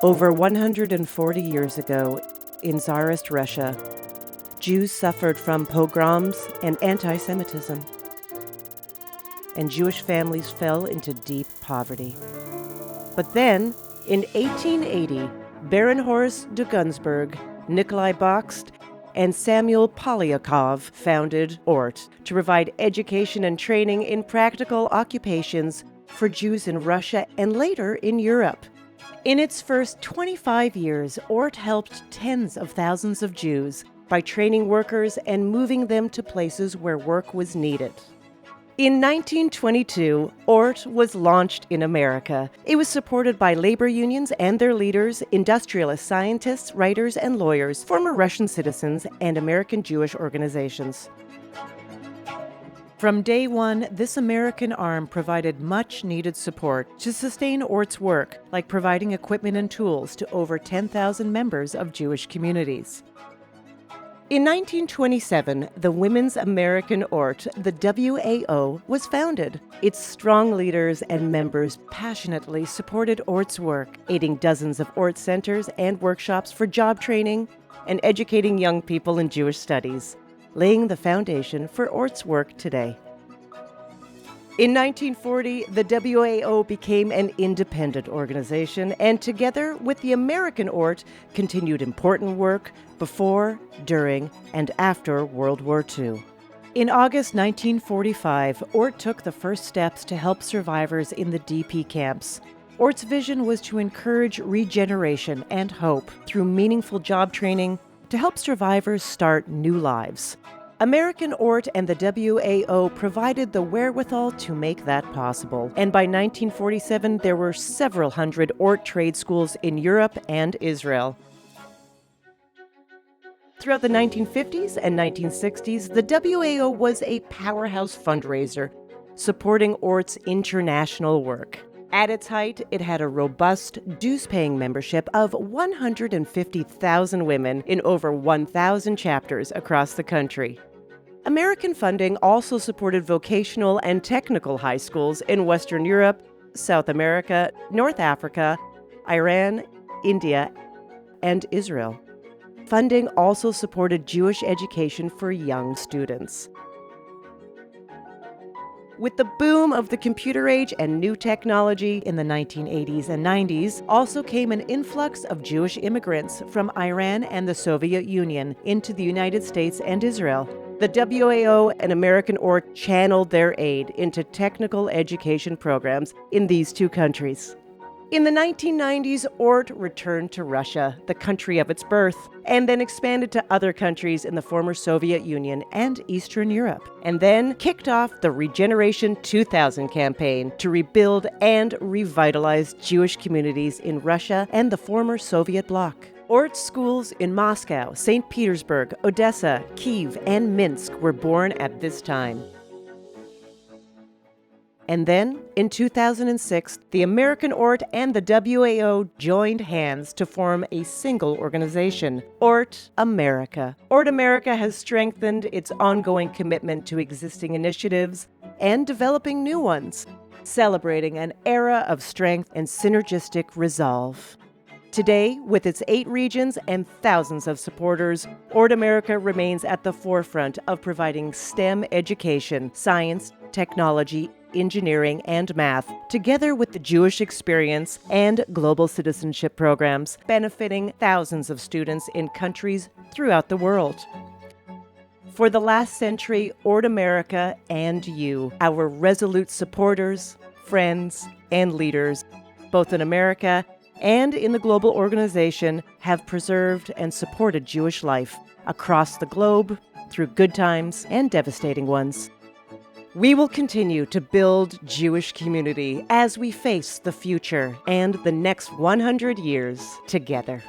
Over 140 years ago, in Tsarist Russia, Jews suffered from pogroms and anti-Semitism, and Jewish families fell into deep poverty. But then, in 1880, Baron Horst de Gunsberg, Nikolai Bakst, and Samuel Polyakov founded ORT to provide education and training in practical occupations for Jews in Russia and later in Europe. In its first 25 years, ORT helped tens of thousands of Jews by training workers and moving them to places where work was needed. In 1922, ORT was launched in America. It was supported by labor unions and their leaders, industrialist scientists, writers, and lawyers, former Russian citizens, and American Jewish organizations. From day one, this American arm provided much-needed support to sustain ORT's work, like providing equipment and tools to over 10,000 members of Jewish communities. In 1927, the Women's American ORT, the WAO, was founded. Its strong leaders and members passionately supported ORT's work, aiding dozens of ORT centers and workshops for job training and educating young people in Jewish studies, laying the foundation for ORT's work today. In 1940, the WAO became an independent organization, and together with the American ORT, continued important work before, during, and after World War II. In August 1945, ORT took the first steps to help survivors in the DP camps. ORT's vision was to encourage regeneration and hope through meaningful job training to help survivors start new lives. American ORT and the WAO provided the wherewithal to make that possible, and by 1947 there were several hundred ORT trade schools in Europe and Israel. Throughout the 1950s and 1960s, the WAO was a powerhouse fundraiser, supporting ORT's international work. At its height, it had a robust, dues-paying membership of 150,000 women in over 1,000 chapters across the country. American funding also supported vocational and technical high schools in Western Europe, South America, North Africa, Iran, India, and Israel. Funding also supported Jewish education for young students. With the boom of the computer age and new technology in the 1980s and 90s, also came an influx of Jewish immigrants from Iran and the Soviet Union into the United States and Israel. The WAO and American ORT channeled their aid into technical education programs in these two countries. In the 1990s, ORT returned to Russia, the country of its birth, and then expanded to other countries in the former Soviet Union and Eastern Europe, and then kicked off the Regeneration 2000 campaign to rebuild and revitalize Jewish communities in Russia and the former Soviet bloc. ORT schools in Moscow, St. Petersburg, Odessa, Kyiv, and Minsk were born at this time. And then, in 2006, the American ORT and the WAO joined hands to form a single organization, ORT America. ORT America has strengthened its ongoing commitment to existing initiatives and developing new ones, celebrating an era of strength and synergistic resolve. Today, with its 8 regions and thousands of supporters, ORT America remains at the forefront of providing STEM education, science, technology, engineering, and math, together with the Jewish experience and global citizenship programs, benefiting thousands of students in countries throughout the world. For the last century, ORT America and you, our resolute supporters, friends, and leaders, both in America and in the global organization, have preserved and supported Jewish life across the globe through good times and devastating ones. We will continue to build Jewish community as we face the future and the next 100 years together.